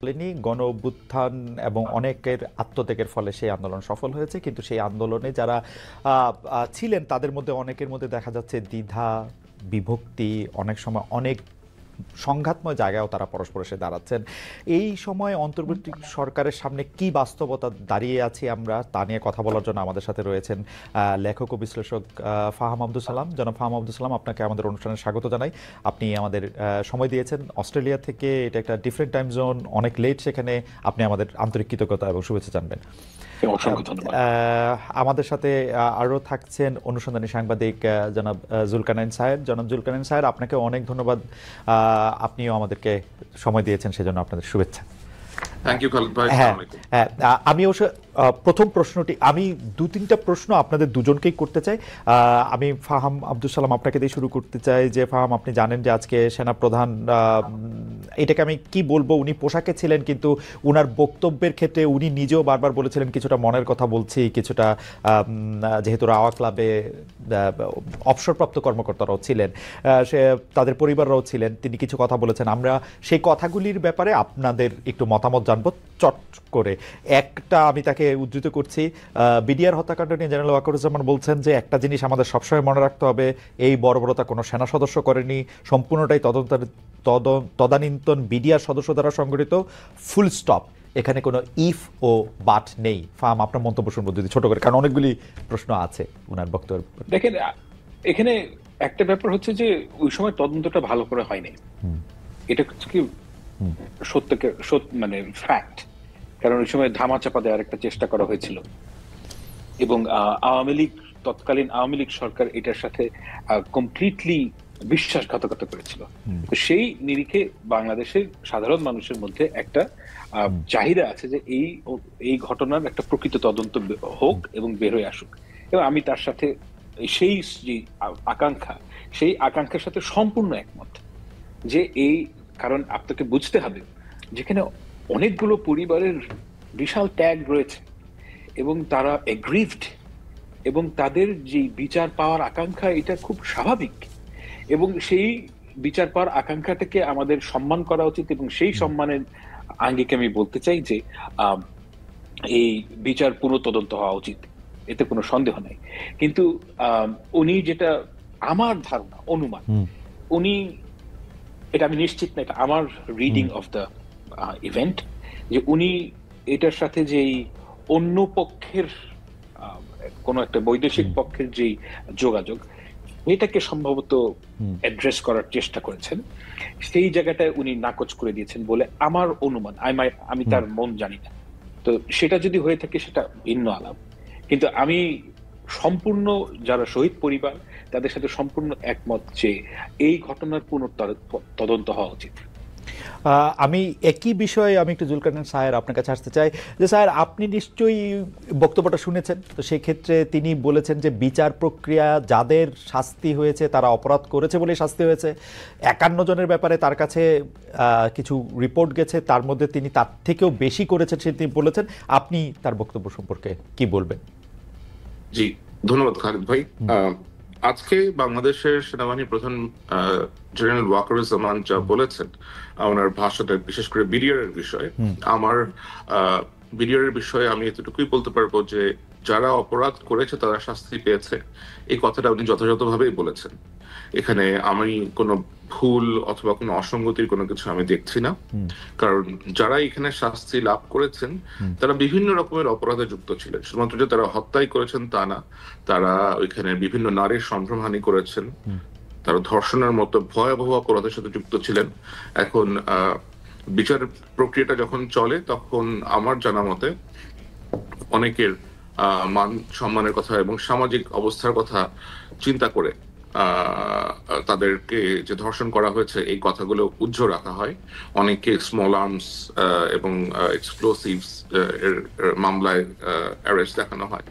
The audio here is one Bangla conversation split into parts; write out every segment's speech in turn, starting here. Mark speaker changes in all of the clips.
Speaker 1: বলেনি গণ অভ্যুত্থান এবং অনেকের আত্মত্যাগের ফলে সেই আন্দোলন সফল হয়েছে, কিন্তু সেই আন্দোলনে যারা ছিলেন তাদের মধ্যে অনেকের মধ্যে দেখা যাচ্ছে দ্বিধা, বিভক্তি, অনেক সময় অনেক সংঘাতময় জায়গায়ও তারা পরস্পর এসে দাঁড়াচ্ছেন। এই সময় অন্তর্বর্তী সরকারের সামনে কি বাস্তবতা দাঁড়িয়ে আছি আমরা, তা নিয়ে কথা বলার জন্য আমাদের সাথে রয়েছেন লেখক ও বিশ্লেষক ফাহাম আব্দুল সালাম। জনাব ফাহাম আব্দুল সালাম, আপনাকে আমাদের অনুষ্ঠানে স্বাগত জানাই। আপনি আমাদের সময় দিয়েছেন অস্ট্রেলিয়া থেকে, এটা একটা ডিফারেন্ট টাইম জোন, অনেক লেট, সেখানে আপনি আমাদের আন্তরিক কৃতজ্ঞতা এবং শুভেচ্ছা জানবেন। আমাদের সাথে আরও থাকছেন অনুসন্ধানী সাংবাদিক জনাব জুলকারনাইন সাহেব। জনাব জুলকারনাইন সাহেব, আপনাকে অনেক ধন্যবাদ, আপনিও আমাদেরকে সময় দিয়েছেন, সেজন্য আপনাদের শুভেচ্ছা। আমি অবশ্য প্রথম প্রশ্নটি, আমি দু-তিনটা প্রশ্ন আপনাদের দুজনকেই করতে চাই। আমি ফাহাম আব্দুল সালাম আপনাকে দিয়ে শুরু করতে চাই যে ফাহাম, আপনি জানেন যে আজকে সেনাপ্রধান, এটাকে আমি কি বলবো, উনি পোশাকে ছিলেন কিন্তু উনার বক্তব্যের ক্ষেত্রে উনি নিজেও বারবার বলেছিলেন কিছুটা মনের কথা বলছি, কিছুটা যেহেতু রাওয়া ক্লাবে অবসরপ্রাপ্ত কর্মকর্তারাও ছিলেন, সে তাদের পরিবাররাও ছিলেন, তিনি কিছু কথা বলেছেন। আমরা সেই কথাগুলির ব্যাপারে আপনাদের একটু মতামত জানবো চট করে। একটা আমি তাকে উদ্ধৃত করছি, বিডিআর হত্যাকাণ্ড নিয়ে জেনারেল ওয়াকারুজ্জামান বলছেন যে একটা জিনিস আমাদের সবসময় মনে রাখতে হবে, এই বর্বরতা কোনো সেনা সদস্য করেনি, সম্পূর্ণটাই তদানীন্তন বিডিআর সদস্য দ্বারা সংগঠিত, ফুল স্টপ, এখানে কোনো ইফ ও বাট নেই। ফাহাম, আপনার মন্তব্য শুনবো যদি ছোট করে, কারণ অনেকগুলি প্রশ্ন আছে ওনার বক্তব্য।
Speaker 2: দেখেন, এখানে একটা ব্যাপার হচ্ছে যে ওই সময় তদন্তটা ভালো করে হয়নি, এটা কি সত্যকে মানে ফ্যাক্ট, কারণ ওই সময় ধামাচাপা দেওয়ার একটা চেষ্টা করা হয়েছিল এবং আওয়ামী লীগ, তৎকালীন আওয়ামী লীগ সরকার এটার সাথে কমপ্লিটলি বিশ্বাসঘাতকতা করেছিল। সেই নিরিখে বাংলাদেশের সাধারণ মানুষের মধ্যে একটা চাহিদা আছে যে এই ঘটনার একটা প্রকৃত তদন্ত হোক এবং বের হয়ে আসুক, এবং আমি তার সাথে সেই যে আকাঙ্ক্ষা, সেই আকাঙ্ক্ষার সাথে সম্পূর্ণ একমত। যে কারণ আপনাকে বুঝতে হবে, যেখানে অনেকগুলো পরিবারের বিশাল ত্যাগ রয়েছে এবং তারা এগ্রিভড, এবং তাদের যে বিচার পাওয়ার আকাঙ্ক্ষা, এটা খুব স্বাভাবিক, এবং সেই বিচার পাওয়ার আকাঙ্ক্ষাটাকে আমাদের সম্মান করা উচিত। এবং সেই সম্মানের আঙ্গিকে আমি বলতে চাই যে এই বিচার পুনঃতদন্ত হওয়া উচিত, এতে কোনো সন্দেহ নাই। কিন্তু উনি, যেটা আমার ধারণা, অনুমান, উনি, এটা আমি নিশ্চিত না, এটা আমার রিডিং অফ দ্য ইভেন্ট, যে উনি এটার সাথে যেই অন্য পক্ষের কোন একটা বৈদেশিক পক্ষের যেই যোগাযোগ, এটাকে সম্ভবত অ্যাড্রেস করার চেষ্টা করেছেন, সেই জায়গাটায় উনি নাকচ করে দিয়েছেন বলে আমার অনুমান। আমি তার মন জানি না, তো সেটা যদি হয়ে থাকে সেটা ভিন্ন আলাপ। কিন্তু আমি সম্পূর্ণ, যারা শহীদ পরিবার তাদের সাথে সম্পূর্ণ একমত যে এই ঘটনার পুনঃতদন্ত হওয়া উচিত।
Speaker 1: আমি একই বিষয়ে আমি একটু জুলকারনাইন সাহেব আপনার কাছে আসতে চাই যে স্যার, আপনি নিশ্চয়ই বক্তব্যটা শুনেছেন, তো সেই ক্ষেত্রে তিনি বলেছেন যে বিচার প্রক্রিয়া, যাদের শাস্তি হয়েছে তারা অপরাধ করেছে বলে শাস্তি হয়েছে। 51 জনের ব্যাপারে তার কাছে কিছু রিপোর্ট গেছে, তার মধ্যে তিনি তার থেকেও বেশি করেছেন সে তিনি বলেছেন। আপনি তার বক্তব্য সম্পর্কে কি বলবেন?
Speaker 3: জি, ধন্যবাদ খালিদ ভাই। আজকে বাংলাদেশের সেনাবাহিনী প্রধান জেনারেল ওয়াকারুজ্জামান যা বলেছেন, ওনার ভাষণটা, বিশেষ করে বিডিআর এর বিষয়ে, আমার বিডিআর এর বিষয়ে আমি এতটুকুই বলতে পারবো যে যারা অপরাধ করেছে তারা শাস্তি পেয়েছে, এই কথাটা উনি যথাযথভাবেই বলেছেন। এখানে আমি কোনো ভুল অথবা কোনো অসঙ্গতির কোনো কিছু আমি দেখছি না, কারণ যারা এখানে শাস্তি লাভ করেছেন তারা বিভিন্ন রকমের অপরাধে যুক্ত ছিলেন। শুধুমাত্র যে তারা হত্যাই করেছেন তা না, তারা ওইখানে বিভিন্ন নারীর সম্ভ্রমহানি করেছেন, তারা ধর্ষণের মতো ভয়াবহ অপরাধের সাথে যুক্ত ছিলেন। এখন বিচার প্রক্রিয়াটা যখন চলে, তখন আমার জানা মতে অনেকের মান সম্মানের কথা এবং সামাজিক অবস্থার কথা চিন্তা করে তাদেরকে যে ধর্ষণ করা হয়েছে এই কথাগুলো উজ্জ্বল রাখা হয়। অনেকে স্মল আর্মস এবং এক্সপ্লোসিভস এর মামলায় অ্যারেস্ট দেখানো হয়।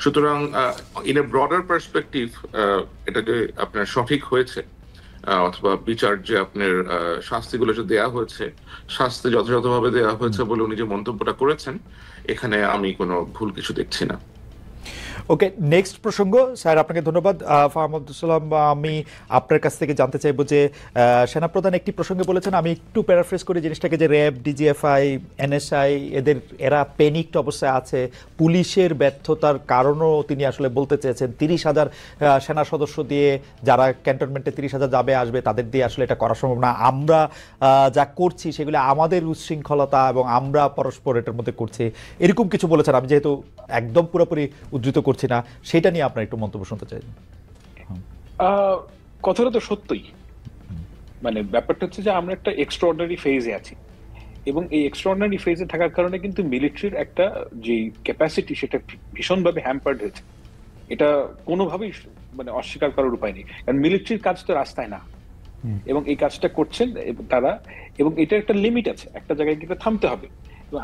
Speaker 3: সুতরাং ইন এ ব্রডার পার্সপেক্টিভ, এটা যে আপনার সঠিক হয়েছে অথবা বিচার যে আপনার শাস্তিগুলো যে দেয়া হয়েছে, শাস্তি যথাযথভাবে দেয়া হয়েছে বলে উনি যে মন্তব্যটা করেছেন, এখানে আমি কোনো ভুল কিছু দেখছি না।
Speaker 1: ওকে, নেক্সট প্রসঙ্গ স্যার, আপনাকে ধন্যবাদ। ফাহাম আব্দুল সালাম, আমি আপনার কাছ থেকে জানতে চাইবো যে সেনাপ্রধান একটি প্রসঙ্গে বলেছেন, আমি একটু প্যারাফ্রেজ করি জিনিসটাকে, যে র্যাব, ডিজিএফআই, এনএসআই এরা প্যানিকড অবস্থায় আছে, পুলিশের ব্যর্থতার কারণও তিনি আসলে বলতে চেয়েছেন। 30,000 সেনা সদস্য দিয়ে যারা ক্যান্টনমেন্টে 30,000 যাবে আসবে তাদের দিয়ে আসলে এটা করা সম্ভব না। আমরা যা করছি সেগুলো আমাদের উচ্ছৃঙ্খলতা এবং আমরা পরস্পর এটার মধ্যে করছি, এরকম কিছু বলেছেন। আমি যেহেতু একদম পুরোপুরি উদ্ধৃত করছি না, সেটা নিয়ে আপনার একটু মন্তব্য শুনতে চাই।
Speaker 2: কথাটা তো সত্যই, মানে ব্যাপারটা হচ্ছে যে আমরা একটা এক্সট্রাঅর্ডিনারি ফেজে আছি, এবং এই এক্সট্রাঅর্ডিনারি ফেজে থাকার কারণে কিন্তু মিলিটারির একটা যে ক্যাপাসিটি সেটা ভীষণভাবে হ্যাম্পার্ড হয়েছে। এটা কোনোভাবেই মানে অস্বীকার করার উপায় নেই, কারণ মিলিটারির কাজ তো রাস্তায় না, এবং এই কাজটা করছেন তারা, এবং এটা একটা লিমিট আছে, একটা জায়গায় গিয়ে থামতে হবে।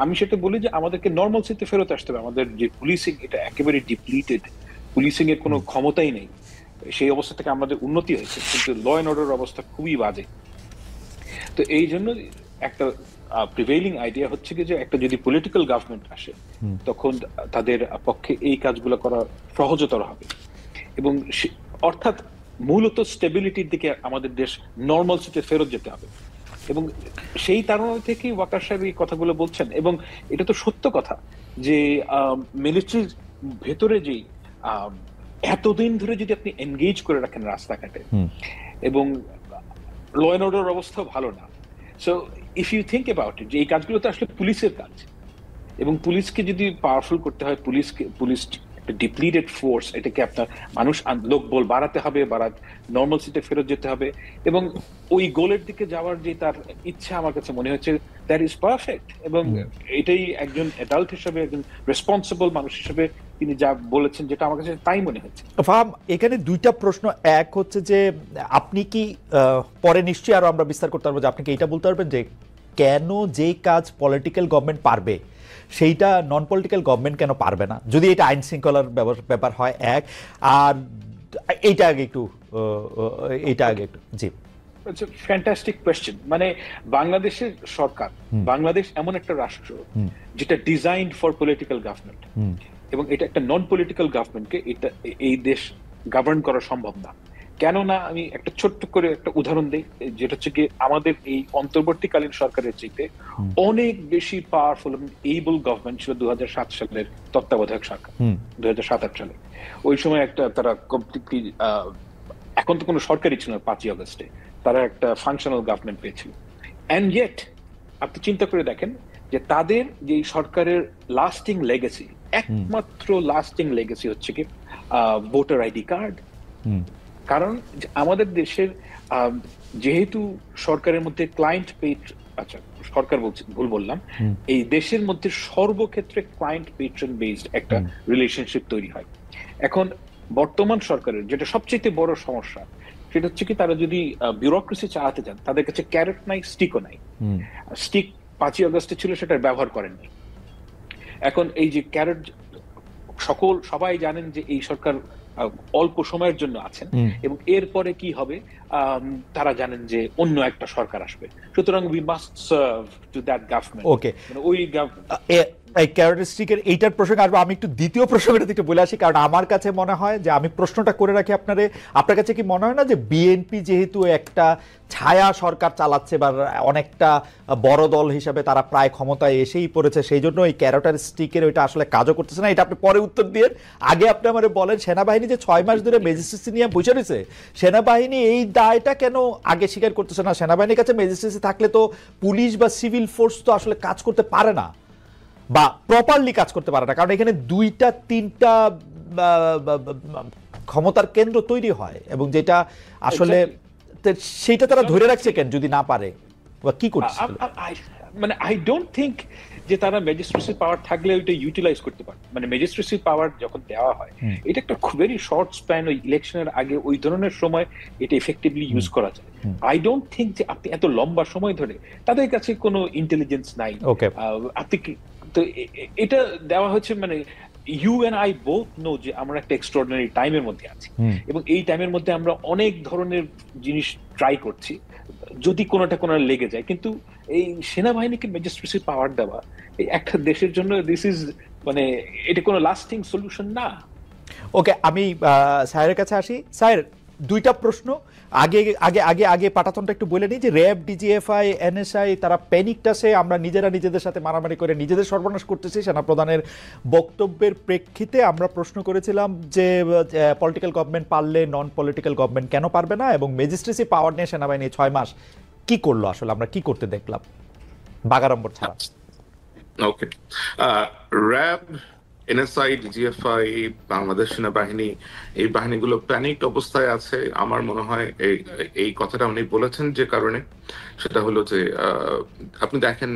Speaker 2: আমি সেটা বলি যে আমাদেরকে নর্মালসিতে ফেরত আসতে হবে। আমাদের যে পুলিশিং, এটা একেবারে ডিপ্লিটেড, পুলিশিং এর কোনো ক্ষমতাই নেই। সেই অবস্থা থেকে আমাদের উন্নতি হয়েছে, কিন্তু ল অ্যান্ড অর্ডার অবস্থা খুবই বাজে। তো এই জন্য একটা প্রিভেইলিং আইডিয়া হচ্ছে কি যে একটা যদি পলিটিক্যাল গভর্নমেন্ট আসে, তখন তাদের পক্ষে এই কাজগুলো করা সহজতর হবে, এবং অর্থাৎ মূলত স্টেবিলিটির দিকে আমাদের দেশ নর্মালসিতে ফেরত যেতে হবে। এবং সেই কারণ থেকেই ওয়াকার সাহেব এই কথাগুলো বলছেন, এবং এটা তো সত্য কথা যে মিলিটারির ভেতরে যে এতদিন ধরে যদি আপনি এনগেজ করে রাখেন রাস্তাঘাটে, এবং ল অ্যান্ড অর্ডার অবস্থাও ভালো না। So if you think about it, যে এই কাজগুলো তো আসলে পুলিশের কাজ, এবং পুলিশকে যদি পাওয়ারফুল করতে হয়, পুলিশ ডিপ্লিটেড ফোর্স, এটাকে আপনার লোকবল বাড়াতে হবে, নর্মালসিতে ফেরত যেতে হবে, এবং ওই গোলের দিকে যাওয়ার যে তার ইচ্ছা আমার কাছে মনে হচ্ছে দ্যাট ইজ পারফেক্ট। এবং এটাই একজন অ্যাডাল্ট হিসেবে, একজন রেসপন্সিবল মানুষ হিসেবে তিনি যা বলেছেন, যেটা আমার কাছে তাই মনে হচ্ছে।
Speaker 1: ফাহাম, এখানে দুইটা প্রশ্ন। এক হচ্ছে যে আপনি কি পরে নিশ্চয়ই আরো আমরা বিস্তার করতে পারবো, যে আপনি কি এটা বলতে পারবেন যে কেন যেই কাজ পলিটিক্যাল গভর্নমেন্ট পারবে সেইটা নন পলিটিক্যাল গভর্নমেন্ট কেন পারবে না, যদি এটা আইন শৃঙ্খলার ব্যাপার হয়? এক, আর এইটা আগে একটু জি।
Speaker 2: Fantastic question. মানে বাংলাদেশের সরকার, বাংলাদেশ এমন একটা রাষ্ট্র যেটা ডিজাইনড ফর পলিটিক্যাল গভর্নমেন্ট, এবং এটা একটা নন পলিটিক্যাল গভর্নমেন্টকে এই দেশ গভর্ন করা সম্ভব না। কেননা আমি একটা ছোট্ট করে একটা উদাহরণ দিই, যেটা হচ্ছে কি আমাদের এই অন্তর্বর্তীকালীন সরকারের চাইতে অনেক বেশি পাওয়ারফুল এবং এবল গভর্নমেন্ট ছিল 2007 সালের তত্ত্বাবধায়ক সরকার। 2007-8 সালে ওই সময় একটা তারা কমপ্লিটলি, এখন তো কোনো সরকারই ছিল না, 5ই আগস্টে তারা একটা ফাংশনাল গভর্নমেন্ট পেয়েছিল। এন্ড ইয়েট আপনি চিন্তা করে দেখেন যে তাদের যে সরকারের লাস্টিং লেগেসি, একমাত্র লাস্টিং লেগেসি হচ্ছে কি ভোটার আইডি কার্ড। কারণ আমাদের দেশের যেহেতু সরকারের মধ্যে ক্লায়েন্ট পেড, আচ্ছা সরকার বলছি, ভুল বললাম, এই দেশের মধ্যে সর্বক্ষেত্রে ক্লায়েন্ট পেট্রন বেসড একটা রিলেশনশিপ তৈরি হয়। এখন বর্তমান সরকারের যেটা সবচেয়ে বড় সমস্যা, সেটা হচ্ছে কি তারা যদি বিউরোক্রেসি চালাতে চান, তাদের কাছে ক্যারেট নাই, স্টিকও নাই। স্টিক 5ই আগস্টে ছিল, সেটার ব্যবহার করেননি। এখন এই যে ক্যারেট, সবাই জানেন যে এই সরকার অল্প সময়ের জন্য আছেন, এবং এরপরে কি হবে তারা জানেন যে অন্য একটা সরকার আসবে, সুতরাং we must serve to that government.
Speaker 1: Okay,
Speaker 2: ওই
Speaker 1: এই ক্যারেক্টারিস্টিকের এইটার প্রসঙ্গে আসবো। আমি একটু দ্বিতীয় প্রসঙ্গটা একটু বলে আসি, কারণ আমার কাছে মনে হয় যে আমি প্রশ্নটা করে রাখি আপনার কাছে কি মনে হয় না যে বিএনপি যেহেতু একটা ছায়া সরকার চালাচ্ছে বা অনেকটা বড় দল হিসাবে তারা প্রায় ক্ষমতায় এসেই পড়েছে, সেই জন্য এই ক্যারেক্টারিস্টিকের ওইটা আসলে কাজও করতেছে না? এটা আপনি পরে উত্তর দিয়ে আগে আপনি আমার বলেন, সেনাবাহিনী যে 6 মাস ধরে ম্যাজিস্ট্রেসি নিয়ে বসে রয়েছে, সেনাবাহিনী এই দায়টা কেন আগে স্বীকার করতেছে না? সেনাবাহিনীর কাছে ম্যাজিস্ট্রেসি থাকলে তো পুলিশ বা সিভিল ফোর্স তো আসলে কাজ করতে পারে না, বা প্রপারলি কাজ করতে পারে না, কারণ এখানে 2-3টা ক্ষমতার কেন্দ্র তৈরি হয়, এবং যেটা আসলে সেইটা তারা ধরে রাখছে কেন যদি না পারে, বা কি করছে?
Speaker 2: মানে আই ডোন্ট থিংক যে তারা ম্যাজিস্ট্রেসি পাওয়ার থাকলে ওইটা ইউটিলাইজ করতে পারে। মানে ম্যাজিস্ট্রেসি পাওয়ার যখন দেওয়া হয়, এটা একটা ভেরি শর্ট স্প্যান, ওই ইলেকশনের আগে ওই ধরনের সময় এটা এফেক্টিভলি ইউজ করা যায়। আই ডোন্ট থিংক যে আপনি এত লম্বা সময় ধরে, তাদের কাছে কোনো ইন্টেলিজেন্স নাই, আপনি তো এটা দেওয়া হচ্ছে। মানে you and I both know যে আমরা একটা এক্সট্রাঅর্ডিনারি টাইমের মধ্যে আছি, এবং এই টাইমের মধ্যে আমরা অনেক ধরনের জিনিস ট্রাই করছি, যদি কোনোটা লেগে যায়। কিন্তু এই সেনাবাহিনীকে ম্যাজিস্ট্রেসি পাওয়ার দেওয়া এই একটা দেশের জন্য, দিস ইজ মানে এটা কোনো লাস্টিং সলিউশন না।
Speaker 1: ওকে, আমি স্যারের কাছে আসি। স্যার, দুইটা প্রশ্ন। আগে আগে আগে আগে পাটাতনটা একটু বলে নিই যে র্যাব, ডিজিএফআই, এনএসআই তারা প্যানিকটাসে আমরা নিজেদের সাথে মারামারি করে নিজেদের সর্বনাশ করতেছি। সেনাপ্রধানের বক্তব্যের প্রেক্ষিতে আমরা প্রশ্ন করেছিলাম যে পলিটিক্যাল গভর্নমেন্ট পারলে নন পলিটিক্যাল গভর্নমেন্ট কেন পারবে না, এবং ম্যাজিস্ট্রেসি পাওয়ার নিয়ে সেনাবাহিনী 6 মাস কি করলো, আসলে আমরা কি করতে দেখলাম বাগাড়ম্বর ছাড়া?
Speaker 3: ওকে, র্যাব, এনএসআই, ডিজিএফআই, বাংলাদেশ সেনাবাহিনী, এই বাহিনীগুলো প্যানিক অবস্থায় আছে। আমার মনে হয় এই কথাটা উনি বলেছেন যে কারণে, সেটা হলো যে আপনি দেখেন